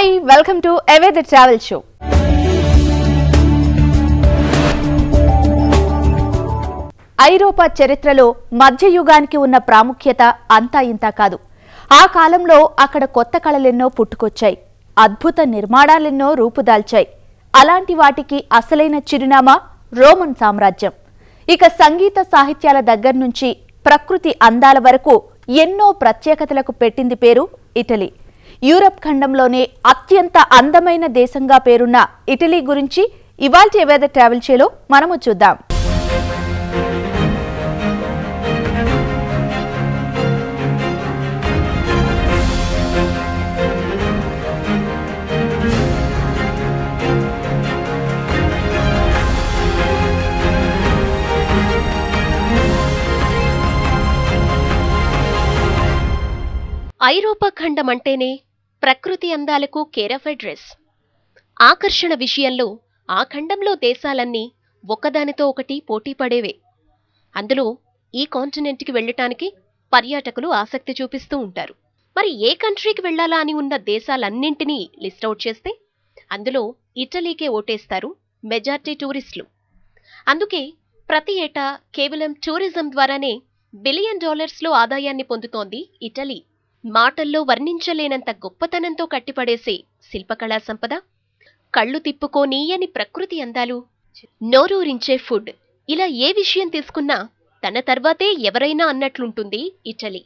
Hi welcome to away the travel show. ఐరోపా చరిత్రలో మధ్యయుగానికి ఉన్న ప్రాముఖ్యత అంతా ఇంతా కాదు. ఆ కాలంలో అక్కడ కొత్త కళలెన్నో పుట్టుకొచ్చాయి, అద్భుత నిర్మాణాలెన్నో రూపుదాల్చాయి. అలాంటి వాటికి అసలైన చిరునామా రోమన్ సామ్రాజ్యం. ఇక సంగీత సాహిత్యాల దగ్గర నుంచి ప్రకృతి అందాల వరకు ఎన్నో ప్రత్యేకతలకు పెట్టింది పేరు ఇటలీ. యూరప్ ఖండంలోనే అత్యంత అందమైన దేశంగా పేరున్న ఇటలీ గురించి ఇవాల్టి అవే ది ట్రావెల్ షోలో మనము చూద్దాం. ఐరోపా ఖండం అంటేనే ప్రకృతి అందాలకు కేర్ ఆఫ్ అడ్రస్. ఆకర్షణ విషయంలో ఆ ఖండంలో దేశాలన్నీ ఒకదానితో ఒకటి పోటీ పడేవే. అందులో ఈ కాంటినెంట్కి వెళ్ళటానికి పర్యాటకులు ఆసక్తి చూపిస్తూ ఉంటారు. మరి ఏ కంట్రీకి వెళ్లాలా అని ఉన్న దేశాలన్నింటినీ లిస్ట్ అవుట్ చేస్తే అందులో ఇటలీకే ఓటేస్తారు మెజారిటీ టూరిస్టులు. అందుకే ప్రతి ఏటా కేవలం టూరిజం ద్వారానే $1 బిలియన్ ఆదాయాన్ని పొందుతోంది ఇటలీ. మాటల్లో వర్ణించలేనంత గొప్పతనంతో కట్టిపడేసే శిల్పకళా సంపద, కళ్ళు తిప్పుకోనీయని ప్రకృతి అందాలు, నోరూరించే ఫుడ్, ఇలా ఏ విషయం తీసుకున్నా తన తర్వాతే ఎవరైనా అన్నట్లుంటుంది ఇటలీ.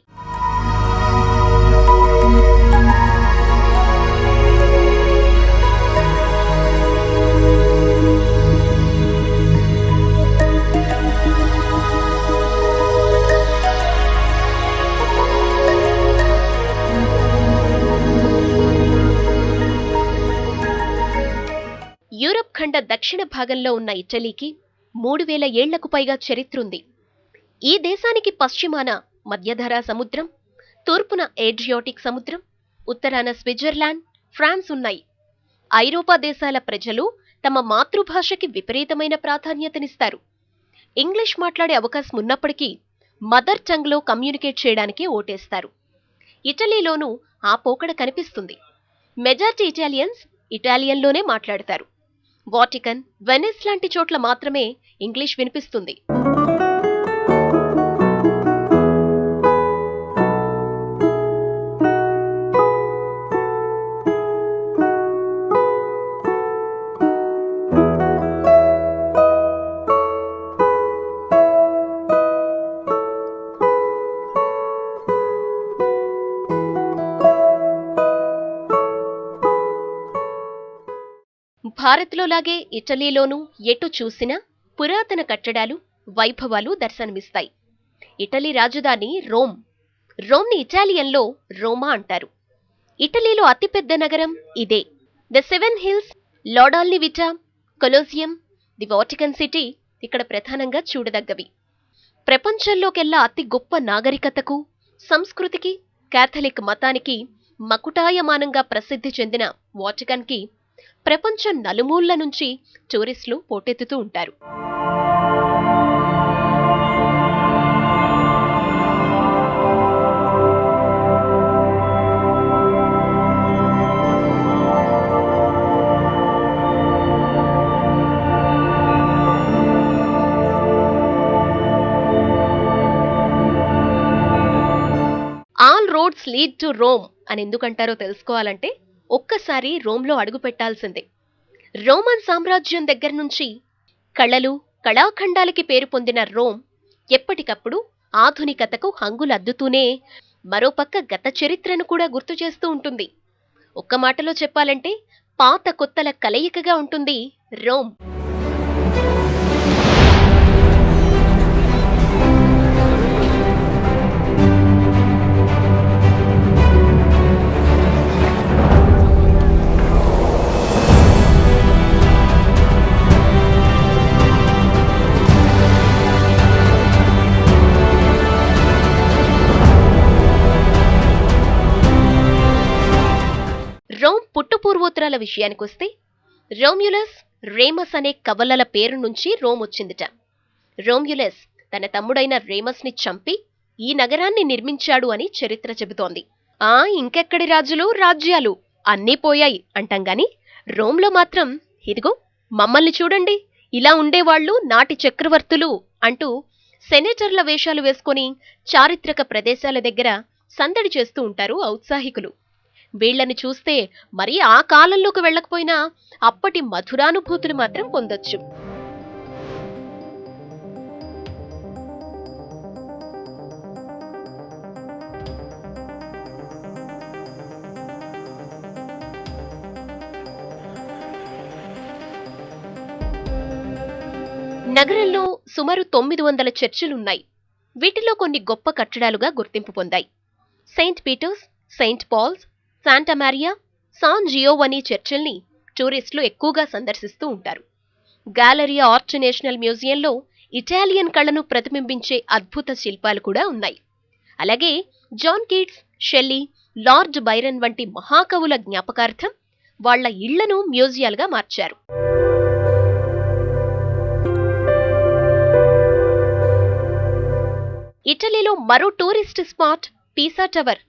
యూరప్ ఖండ దక్షిణ భాగంలో ఉన్న ఇటలీకి 3000 ఏళ్లకు పైగా చరిత్రుంది. ఈ దేశానికి పశ్చిమాన మధ్యధరా సముద్రం, తూర్పున ఏడ్రియాటిక్ సముద్రం, ఉత్తరాన స్విట్జర్లాండ్, ఫ్రాన్స్ ఉన్నాయి. ఐరోపా దేశాల ప్రజలు తమ మాతృభాషకి విపరీతమైన ప్రాధాన్యతనిస్తారు. ఇంగ్లీష్ మాట్లాడే అవకాశం ఉన్నప్పటికీ మదర్ టంగ్లో కమ్యూనికేట్ చేయడానికి ఓటేస్తారు. ఇటలీలోనూ ఆ పోకడ కనిపిస్తుంది. మెజారిటీ ఇటాలియన్స్ ఇటాలియన్లోనే మాట్లాడతారు. వాటికన్, వెనిస్ లాంటి చోట్ల మాత్రమే ఇంగ్లీష్ వినిపిస్తుంది. భారత్లో లాగే ఇటలీలోనూ ఎటు చూసినా పురాతన కట్టడాలు, వైభవాలు దర్శనమిస్తాయి. ఇటలీ రాజధాని రోమ్. రోమ్ని ఇటాలియన్లో రోమా అంటారు. ఇటలీలో అతిపెద్ద నగరం ఇదే. ద 7 హిల్స్, లాడాల్ని విటా, కొలోసియం, ది వాటికన్ సిటీ ఇక్కడ ప్రధానంగా చూడదగ్గవి. ప్రపంచంలోకెల్లా అతి గొప్ప నాగరికతకు, సంస్కృతికి, కాథలిక్ మతానికి మకుటాయమానంగా ప్రసిద్ధి చెందిన వాటికన్కి ప్రపంచం నలుమూళ్ల నుంచి టూరిస్టులు పోటెత్తుతూ ఉంటారు. All roads lead to Rome అని ఎందుకంటారో తెలుసుకోవాలంటే ఒక్కసారి రోమ్లో అడుగు పెట్టాల్సిందే. రోమన్ సామ్రాజ్యం దగ్గర నుంచి కళలు, కళాఖండాలకి పేరు పొందిన రోమ్ ఎప్పటికప్పుడు ఆధునికతకు హంగులద్దుతూనే మరోపక్క గత చరిత్రను కూడా గుర్తు చేస్తూ ఉంటుంది. ఒక్క మాటలో చెప్పాలంటే పాత కొత్తల కలయికగా ఉంటుంది రోమ్. రోమ్ పుట్టుపూర్వోత్తరాల విషయానికొస్తే రోమ్యులస్, రేమస్ అనే కవలల పేరు నుంచి రోమ్ వచ్చిందిట. రోమ్యులస్ తన తమ్ముడైన రేమస్ని చంపి ఈ నగరాన్ని నిర్మించాడు అని చరిత్ర చెబుతోంది. ఇంకెక్కడి రాజులు, రాజ్యాలు అన్నీ పోయాయి అంటాం గాని రోమ్లో మాత్రం ఇదిగో మమ్మల్ని చూడండి, ఇలా ఉండేవాళ్లు నాటి చక్రవర్తులు అంటూ సెనేటర్ల వేషాలు వేసుకొని చారిత్రక ప్రదేశాల దగ్గర సందడి చేస్తూ ఉంటారు ఔత్సాహికులు. వీళ్లను చూస్తే మరీ ఆ కాలంలోకి వెళ్ళకపోయినా అప్పటి మధురానుభూతులు మాత్రం పొందొచ్చు. నగరంలో సుమారు 900 చర్చిలున్నాయి. వీటిలో కొన్ని గొప్ప కట్టడాలుగా గుర్తింపు పొందాయి. Saint Peter's, saint Paul's, Santa Maria, San Giovanni చర్చిల్ని టూరిస్టులు ఎక్కువగా సందర్శిస్తూ ఉంటారు. గ్యాలరియా ఆర్ట్ నేషనల్ మ్యూజియంలో ఇటాలియన్ కళను ప్రతిబింబించే అద్భుత శిల్పాలు కూడా ఉన్నాయి. అలాగే John Keats, Shelley, lord Byron వంటి మహాకవుల జ్ఞాపకార్థం వాళ్ల ఇళ్లను మ్యూజియాలుగా మార్చారు. ఇటలీలో మరో tourist spot Pisa tower.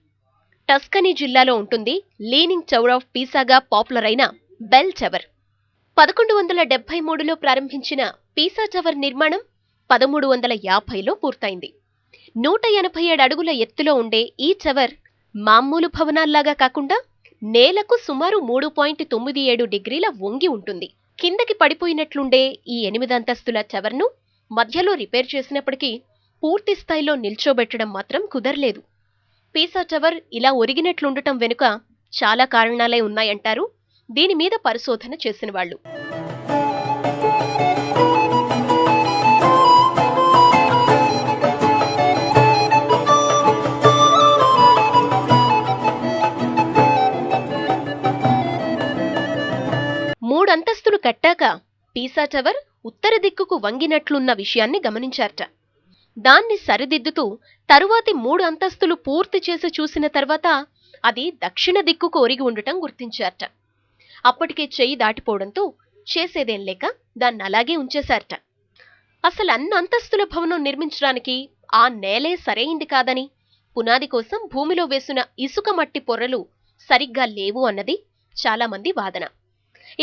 Tuscany జిల్లాలో ఉంటుంది. లీనింగ్ టవర్ ఆఫ్ పీసాగా పాపులర్ అయిన బెల్ టవర్. 1173లో ప్రారంభించిన పీసా టవర్ నిర్మాణం 1350లో పూర్తయింది. 187 అడుగుల ఎత్తులో ఉండే ఈ టవర్ మామూలు భవనాల్లాగా కాకుండా నేలకు సుమారు 3.97 డిగ్రీల వంగి ఉంటుంది. కిందకి పడిపోయినట్లుండే ఈ 8 అంతస్తుల టవర్ను మధ్యలో రిపేర్ చేసినప్పటికీ పూర్తి స్థాయిలో నిల్చోబెట్టడం మాత్రం కుదరలేదు. పీసా టవర్ ఇలా ఒరిగినట్లుండటం వెనుక చాలా కారణాలే ఉన్నాయంటారు దీని మీద పరిశోధన చేసిన వాళ్ళు. మూడంతస్తులు కట్టాక పీసా టవర్ ఉత్తర దిక్కుకు వంగినట్లున్న విషయాన్ని గమనించారట. దాన్ని సరిదిద్దుతూ తరువాతి 3 అంతస్తులు పూర్తి చేసి చూసిన తర్వాత అది దక్షిణ దిక్కుకు ఒరిగి ఉండటం గుర్తించారట. అప్పటికే చెయ్యి దాటిపోవడంతో చేసేదేం లేక దాన్ని అలాగే ఉంచేశారట. అసలు అన్ని అంతస్తుల భవనం నిర్మించడానికి ఆ నేలే సరైంది కాదని, పునాది కోసం భూమిలో వేసిన ఇసుక మట్టి పొర్రలు సరిగ్గా లేవు అన్నది చాలామంది వాదన.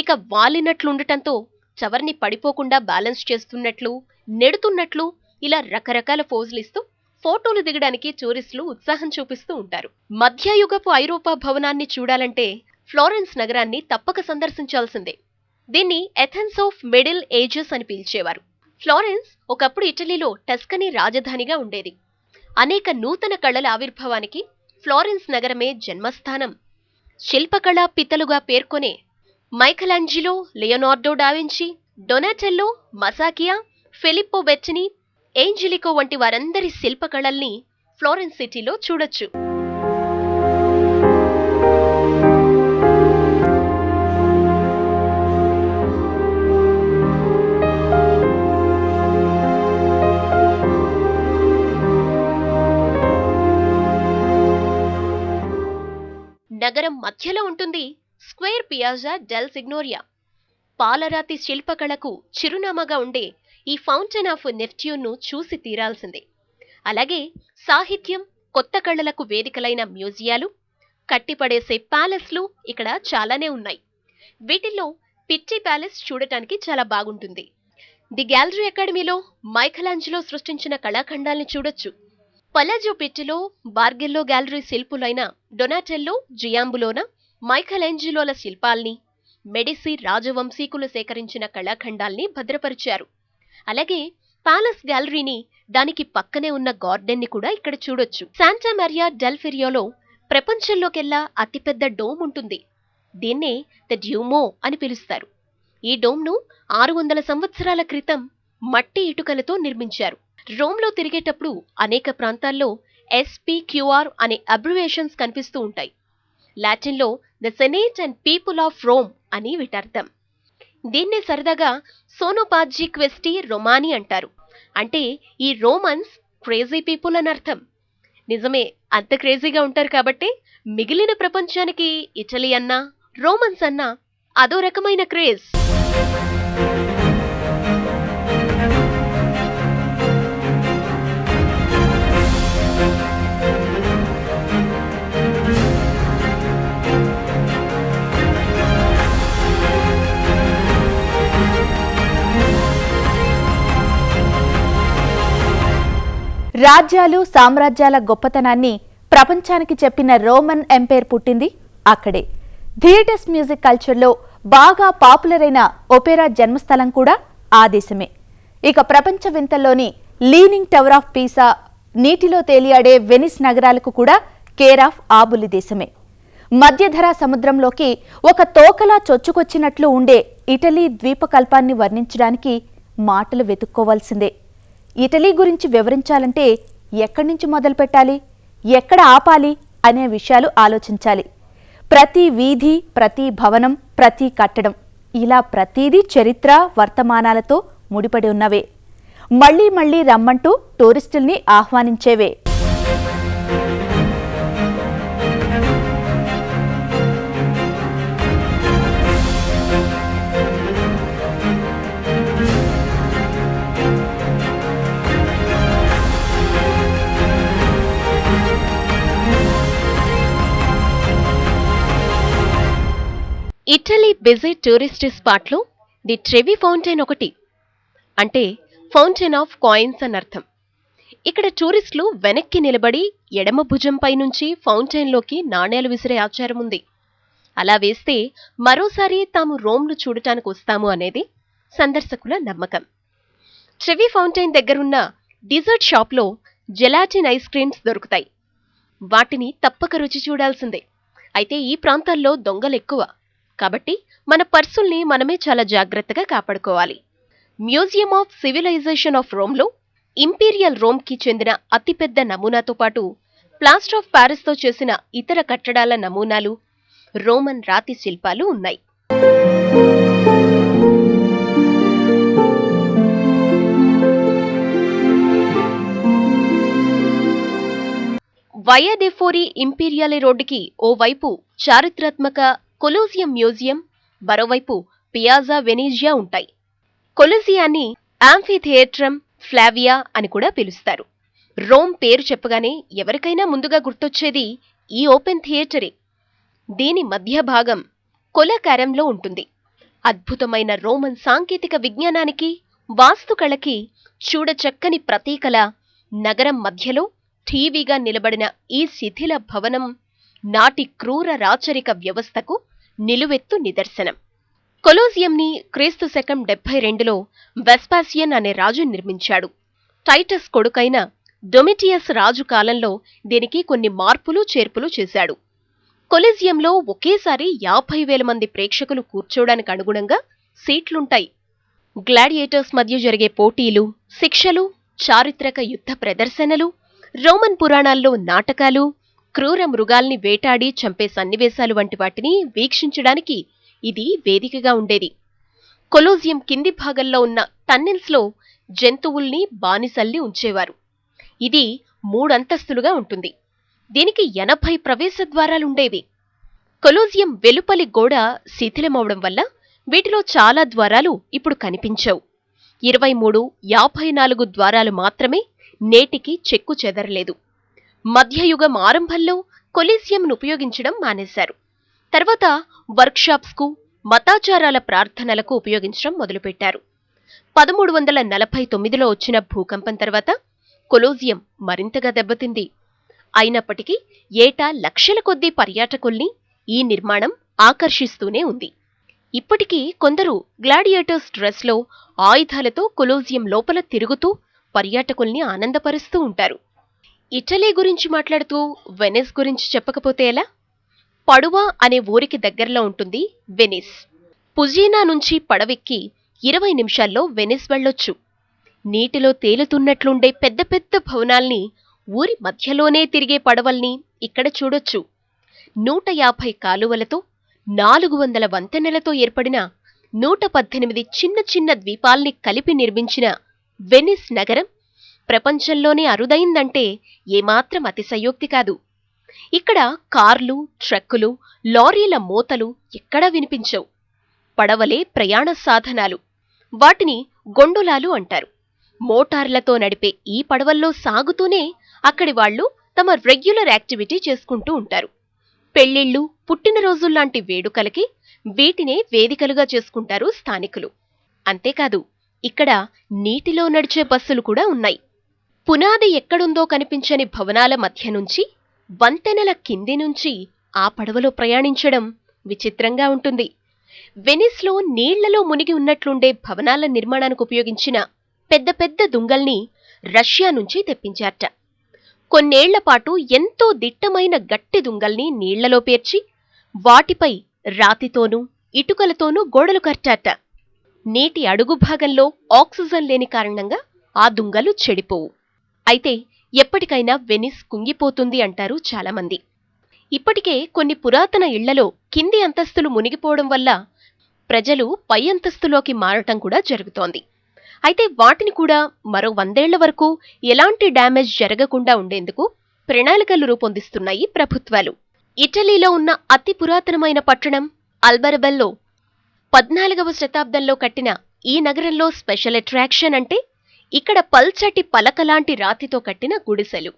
ఇక వాలినట్లుండటంతో టవర్ని పడిపోకుండా బ్యాలెన్స్ చేస్తున్నట్లు, నెడుతున్నట్లు ఇలా రకరకాల పోజులిస్తూ ఫోటోలు దిగడానికి టూరిస్టులు ఉత్సాహం చూపిస్తూ ఉంటారు. మధ్యయుగపు ఐరోపా భవనాన్ని చూడాలంటే ఫ్లోరెన్స్ నగరాన్ని తప్పక సందర్శించాల్సిందే. దీన్ని ఎథెన్స్ ఆఫ్ మిడిల్ ఏజెస్ అని పిలిచేవారు. ఫ్లోరెన్స్ ఒకప్పుడు ఇటలీలో టస్కనీ రాజధానిగా ఉండేది. అనేక నూతన కళల ఆవిర్భావానికి ఫ్లోరెన్స్ నగరమే జన్మస్థానం. శిల్పకళా పితలుగా పేర్కొనే మైకలాంజిలో, లియోనార్డో డావించి, డొనాటెల్లో, మసాకియా, ఫిలిప్పో బెట్టిని, ఏంజెలికో వంటి వారందరి శిల్పకళల్ని ఫ్లోరెన్స్ సిటీలో చూడొచ్చు. నగరం మధ్యలో ఉంటుంది స్క్వేర్ పియాజా డెల్ సిగ్నోరియా. పాలరాతి శిల్పకళకు చిరునామాగా ఉండే ఈ ఫౌంటైన్ ఆఫ్ నెప్ట్యూన్ను చూసి తీరాల్సిందే. అలాగే సాహిత్యం, కొత్త కళలకు వేదికలైన మ్యూజియాలు, కట్టిపడేసే ప్యాలెస్లు ఇక్కడ చాలానే ఉన్నాయి. వీటిల్లో పిట్టి ప్యాలెస్ చూడటానికి చాలా బాగుంటుంది. ది గ్యాలరీ అకాడమీలో మైకలాంజిలో సృష్టించిన కళాఖండాల్ని చూడొచ్చు. పలాజో పిట్టిలో, బార్గెల్లో గ్యాలరీ శిల్పులైన డొనాటెల్లో, జియాంబులోన, మైకలాంజిలోల శిల్పాల్ని, మెడిసి రాజవంశీకులు సేకరించిన కళాఖండాల్ని భద్రపరిచారు. అలాగే పాలస్ గ్యాలరీని, దానికి పక్కనే ఉన్న గార్డెన్ని కూడా ఇక్కడ చూడొచ్చు. శాంటా మారియా డెల్ ఫిరియోలో ప్రపంచంలోకెల్లా అతిపెద్ద డోమ్ ఉంటుంది. దీన్నే ద డ్యూమో అని పిలుస్తారు. ఈ డోమ్ను 600 సంవత్సరాల క్రితం మట్టి ఇటుకలతో నిర్మించారు. రోమ్లో తిరిగేటప్పుడు అనేక ప్రాంతాల్లో SPQR అనే అబ్రివేషన్స్ కనిపిస్తూ ఉంటాయి. లాటిన్లో the senate and people of Rome అని వీటర్థం. దీన్నే సరదాగా సోనోపాజ్జీ క్వెస్టీ రొమానీ అంటారు. అంటే ఈ రోమన్స్ క్రేజీ పీపుల్ అని అర్థం. నిజమే, అంత క్రేజీగా ఉంటారు కాబట్టి మిగిలిన ప్రపంచానికి ఇటలీ అన్నా, రోమన్స్ అన్నా అదో రకమైన క్రేజ్. రాజ్యాలు సామ్రాజ్యాల గొప్పతనాన్ని ప్రపంచానికి చెప్పిన రోమన్ ఎంపైర్ పుట్టింది అక్కడే. థియేటర్స్ మ్యూజిక్ కల్చర్లో బాగా పాపులర్ అయిన ఒపెరా జన్మస్థలం కూడా ఆ దేశమే. ఇక ప్రపంచ వింతల్లోని లీనింగ్ టవర్ ఆఫ్ పీసా, నీటిలో తేలియాడే వెనిస్ నగరాలకు కూడా కేర్ ఆఫ్ ఆబులి దేశమే. మధ్యధరా సముద్రంలోకి ఒక తోకలా చొచ్చుకొచ్చినట్లు ఉండే ఇటలీ ద్వీపకల్పాన్ని వర్ణించడానికి మాటలు వెతుక్కోవాల్సిందే. ఇటలీ గురించి వివరించాలంటే ఎక్కడి నుంచి మొదలు పెట్టాలి, ఎక్కడ ఆపాలి అనే విషయాలు ఆలోచించాలి. ప్రతి వీధి, ప్రతి భవనం, ప్రతి కట్టడం ఇలా ప్రతిదీ చరిత్ర, వర్తమానాలతో ముడిపడి ఉన్నవే. మళ్లీ మళ్లీ రమ్మంటూ టూరిస్టుల్ని ఆహ్వానించేవే. ఇటలీ బిజీ టూరిస్ట్ స్పాట్లో ది ట్రెవి ఫౌంటైన్ ఒకటి. అంటే ఫౌంటైన్ ఆఫ్ కాయిన్స్ అని అర్థం. ఇక్కడ టూరిస్టులు వెనక్కి నిలబడి ఎడమ భుజంపై నుంచి ఫౌంటైన్లోకి నాణేలు విసిరే ఆచారం ఉంది. అలా వేస్తే మరోసారి తాము రోమ్ను చూడటానికి వస్తాము అనేది సందర్శకుల నమ్మకం. ట్రెవి ఫౌంటైన్ దగ్గరున్న డిజర్ట్ షాప్లో జెలాటిన్ ఐస్ క్రీమ్స్ దొరుకుతాయి. వాటిని తప్పక రుచి చూడాల్సిందే. అయితే ఈ ప్రాంతాల్లో దొంగలెక్కువ కాబట్టి మన పర్సుల్ని మనమే చాలా జాగ్రత్తగా కాపాడుకోవాలి. మ్యూజియం ఆఫ్ సివిలైజేషన్ ఆఫ్ రోమ్లో ఇంపీరియల్ రోమ్కి చెందిన అతిపెద్ద నమూనాతో పాటు ప్లాస్టర్ ఆఫ్ ప్యారిస్తో చేసిన ఇతర కట్టడాల నమూనాలు, రోమన్ రాతి శిల్పాలు ఉన్నాయి. వయా డే ఫోరీ ఇంపీరియలే రోడ్డుకి ఓవైపు చారిత్రాత్మక కొలోసియం మ్యూజియం, మరోవైపు పియాజా వెనీజియా ఉంటాయి. కొలోసియాన్ని యాంఫీథియేట్రమ్ ఫ్లావియా అని కూడా పిలుస్తారు. రోమ్ పేరు చెప్పగానే ఎవరికైనా ముందుగా గుర్తొచ్చేది ఈ ఓపెన్ థియేటరే. దీని మధ్య భాగం కొలకారంలో ఉంటుంది. అద్భుతమైన రోమన్ సాంకేతిక విజ్ఞానానికి, వాస్తుకళకి చూడచక్కని ప్రతీకల నగరం మధ్యలో ఠీవీగా నిలబడిన ఈ శిథిల భవనం నాటి క్రూర రాచరిక వ్యవస్థకు నిలువెత్తు నిదర్శనం. కొలోసియంని క్రీస్తు శకం 72లో వెస్పాసియన్ అనే రాజు నిర్మించాడు. టైటస్ కొడుకైన డొమిటియస్ రాజు కాలంలో దీనికి కొన్ని మార్పులు చేర్పులు చేశాడు. కొలీజియంలో ఒకేసారి 50,000 మంది ప్రేక్షకులు కూర్చోడానికి అనుగుణంగా సీట్లుంటాయి. గ్లాడియేటర్స్ మధ్య జరిగే పోటీలు, శిక్షలు, చారిత్రక యుద్ధ ప్రదర్శనలు, రోమన్ పురాణాల్లో నాటకాలు, క్రూర మృగాల్ని వేటాడి చంపే సన్నివేశాలు వంటి వాటిని వీక్షించడానికి ఇది వేదికగా ఉండేది. కొలోజియం కింది భాగంలో ఉన్న టన్నెల్స్లో జంతువుల్ని బానిసల్ని ఉంచేవారు. ఇది 3 అంతస్తులుగా ఉంటుంది. దీనికి 80 ప్రవేశ ద్వారాలుండేవి. కొలోజియం వెలుపలి గోడ శిథిలమవడం వల్ల వీటిలో చాలా ద్వారాలు ఇప్పుడు కనిపించవు. 23, 54 ద్వారాలు మాత్రమే నేటికి చెక్కు చెదరలేదు. మధ్యయుగం ఆరంభంలో కొలీసియంను ఉపయోగించడం మానేశారు. తర్వాత వర్క్షాప్స్కు, మతాచారాల ప్రార్థనలకు ఉపయోగించడం మొదలుపెట్టారు. 1349లో వచ్చిన భూకంపం తర్వాత కొలోజియం మరింతగా దెబ్బతింది. అయినప్పటికీ ఏటా లక్షల కొద్దీ పర్యాటకుల్ని ఈ నిర్మాణం ఆకర్షిస్తూనే ఉంది. ఇప్పటికీ కొందరు గ్లాడియేటర్స్ డ్రెస్లో ఆయుధాలతో కొలోజియం లోపల తిరుగుతూ పర్యాటకుల్ని ఆనందపరుస్తూ ఉంటారు. ఇటలీ గురించి మాట్లాడుతూ వెనిస్ గురించి చెప్పకపోతే ఎలా? పడువా అనే ఊరికి దగ్గరలో ఉంటుంది వెనిస్. పుజీనా నుంచి పడవెక్కి 20 నిమిషాల్లో వెనిస్ వెళ్ళొచ్చు. నీటిలో తేలుతున్నట్లుండే పెద్ద పెద్ద భవనాల్ని, ఊరి మధ్యలోనే తిరిగే పడవల్ని ఇక్కడ చూడొచ్చు. 150 కాలువలతో, 400 వంతెనలతో ఏర్పడిన 118 చిన్న చిన్న ద్వీపాల్ని కలిపి నిర్మించిన వెనిస్ నగరం ప్రపంచంలోనే అరుదైందంటే ఏమాత్రం అతిశయోక్తి కాదు. ఇక్కడ కార్లు, ట్రక్కులు, లారీల మోతలు ఎక్కడా వినిపించవు. పడవలే ప్రయాణ సాధనాలు. వాటిని గొండొలాలు అంటారు. మోటార్లతో నడిపే ఈ పడవల్లో సాగుతూనే అక్కడి వాళ్లు తమ రెగ్యులర్ యాక్టివిటీ చేసుకుంటూ ఉంటారు. పెళ్లిళ్లు, పుట్టినరోజుల్లాంటి వేడుకలకి వీటినే వేదికలుగా చేసుకుంటారు స్థానికులు. అంతేకాదు ఇక్కడ నీటిలో నడిచే బస్సులు కూడా ఉన్నాయి. పునాది ఎక్కడుందో కనిపించని భవనాల మధ్య నుంచి, వంతెనల కింది నుంచి ఆ పడవలో ప్రయాణించడం విచిత్రంగా ఉంటుంది. వెనిస్లో నీళ్లలో మునిగి ఉన్నట్లుండే భవనాల నిర్మాణానికి ఉపయోగించిన పెద్ద పెద్ద దుంగల్ని రష్యా నుంచి తెప్పించారట. కొన్నేళ్లపాటు ఎంతో దిట్టమైన గట్టి దుంగల్ని నీళ్లలో పేర్చి వాటిపై రాతితోనూ ఇటుకలతోనూ గోడలు కట్టారట. నీటి అడుగు భాగంలో ఆక్సిజన్ లేని కారణంగా ఆ దుంగలు చెడిపోవు. అయితే ఎప్పటికైనా వెనిస్ కుంగిపోతుంది అంటారు చాలామంది. ఇప్పటికే కొన్ని పురాతన ఇళ్లలో కింది అంతస్తులు మునిగిపోవడం వల్ల ప్రజలు పై అంతస్తులోకి మారటం కూడా జరుగుతోంది. అయితే వాటిని కూడా మరో 100 ఏళ్ల వరకు ఎలాంటి డ్యామేజ్ జరగకుండా ఉండేందుకు ప్రణాళికలు రూపొందిస్తున్నాయి ప్రభుత్వాలు. ఇటలీలో ఉన్న అతి పురాతనమైన పట్టణం అల్బరబెల్లో 14వ శతాబ్దంలో కట్టిన ఈ నగరంలో స్పెషల్ అట్రాక్షన్ అంటే ఇక్కడ పల్చటి పలకలాంటి రాతితో కట్టిన గుడిసెలు,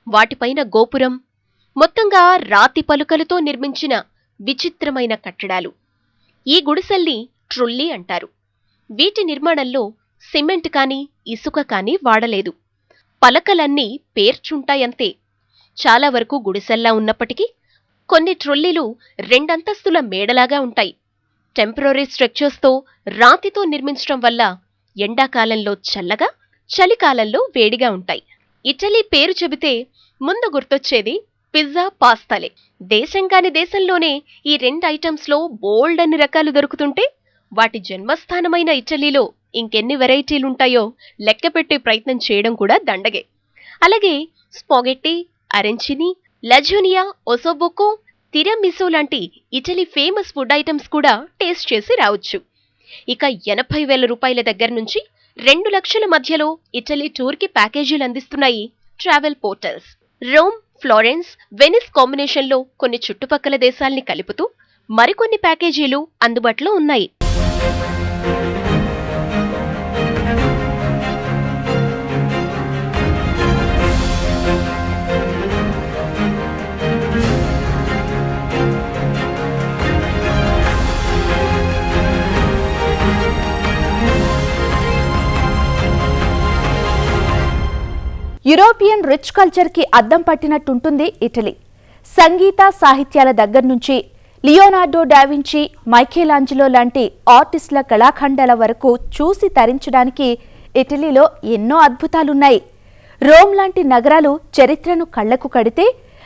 వాటిపైన గోపురం, మొత్తంగా రాతి పలుకలతో నిర్మించిన విచిత్రమైన కట్టడాలు. ఈ గుడిసెల్ని ట్రుల్లీ అంటారు. వీటి నిర్మాణంలో సిమెంట్ కానీ ఇసుక కానీ వాడలేదు. పలకలన్నీ పేర్చుంటాయంతే. చాలా వరకు గుడిసెల్లా ఉన్నప్పటికీ కొన్ని ట్రుల్లీలు 2 అంతస్తుల మేడలాగా ఉంటాయి. టెంపరరీ స్ట్రక్చర్స్తో రాతితో నిర్మించడం వల్ల ఎండాకాలంలో చల్లగా, చలికాలంలో వేడిగా ఉంటాయి. ఇటలీ పేరు చెబితే ముందు గుర్తొచ్చేది పిజ్జా, పాస్తాలే. దేశం కాని దేశంలోనే ఈ 2 ఐటమ్స్లో బోల్డ్ అన్ని రకాలు దొరుకుతుంటే వాటి జన్మస్థానమైన ఇటలీలో ఇంకెన్ని వెరైటీలుంటాయో లెక్కపెట్టే ప్రయత్నం చేయడం కూడా దండగే. అలాగే స్పాగెట్టి, అరెంచిని, లజోనియా, ఒసోబోకో, తిరమిసో లాంటి ఇటలీ ఫేమస్ ఫుడ్ ఐటమ్స్ కూడా టేస్ట్ చేసి రావచ్చు. ఇక 80,000 రూపాయల దగ్గర నుంచి 2 లక్షల మధ్యలో ఇటలీ టూర్కి ప్యాకేజీలు అందిస్తున్నాయి travel portals. Rome, Florence, Venice కాంబినేషన్లో కొన్ని చుట్టుపక్కల దేశాల్ని కలుపుతూ మరికొన్ని ప్యాకేజీలు అందుబాటులో ఉన్నాయి. యూరోపియన్ రిచ్ కల్చర్కి అద్దం పట్టినట్టుంటుంది ఇటలీ. సంగీత సాహిత్యాల దగ్గర నుంచి లియోనార్డో డావించి, మైఖేలాంజలో లాంటి ఆర్టిస్టుల కళాఖండాల వరకు చూసి తరించడానికి ఇటలీలో ఎన్నో అద్భుతాలున్నాయి. రోమ్ లాంటి నగరాలు చరిత్రను కళ్లకు కడితే,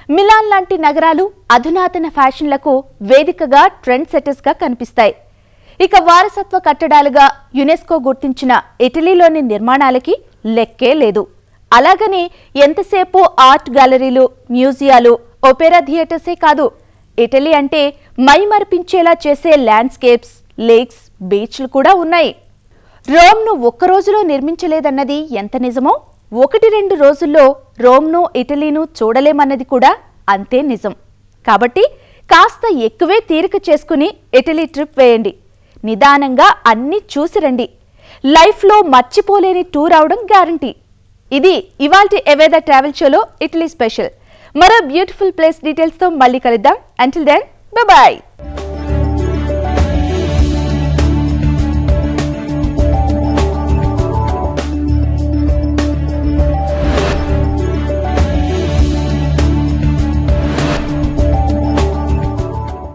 మిలాన్ లాంటి నగరాలు అధునాతన ఫ్యాషన్లకు వేదికగా ట్రెండ్ సెటర్స్గా కనిపిస్తాయి. ఇక వారసత్వ కట్టడాలుగా యునెస్కో గుర్తించిన ఇటలీలోని నిర్మాణాలకి లెక్కే లేదు. అలాగని ఎంతసేపు ఆర్ట్ గ్యాలరీలు, మ్యూజియాలు, ఒపెరా థియేటర్సే కాదు, ఇటలీ అంటే మైమరిపించేలా చేసే ల్యాండ్స్కేప్స్, లేక్స్, బీచ్లు కూడా ఉన్నాయి. రోమ్ను ఒక్క రోజులో నిర్మించలేదన్నది ఎంత నిజమో, 1-2 రోజుల్లో రోమ్ను, ఇటలీను చూడలేమన్నది కూడా అంతే నిజం. కాబట్టి కాస్త ఎక్కువే తీరిక చేసుకుని ఇటలీ ట్రిప్ వేయండి. నిదానంగా అన్నీ చూసి రండి. లైఫ్లో మర్చిపోలేని టూర్ అవడం గ్యారంటీ. ఇది ఇవాల్టి ఎవేదా ట్రావెల్ షోలో ఇటలీ స్పెషల్. మరో బ్యూటిఫుల్ ప్లేస్ డీటెయిల్స్తో మళ్ళీ కలుద్దాం. Until then, bye bye.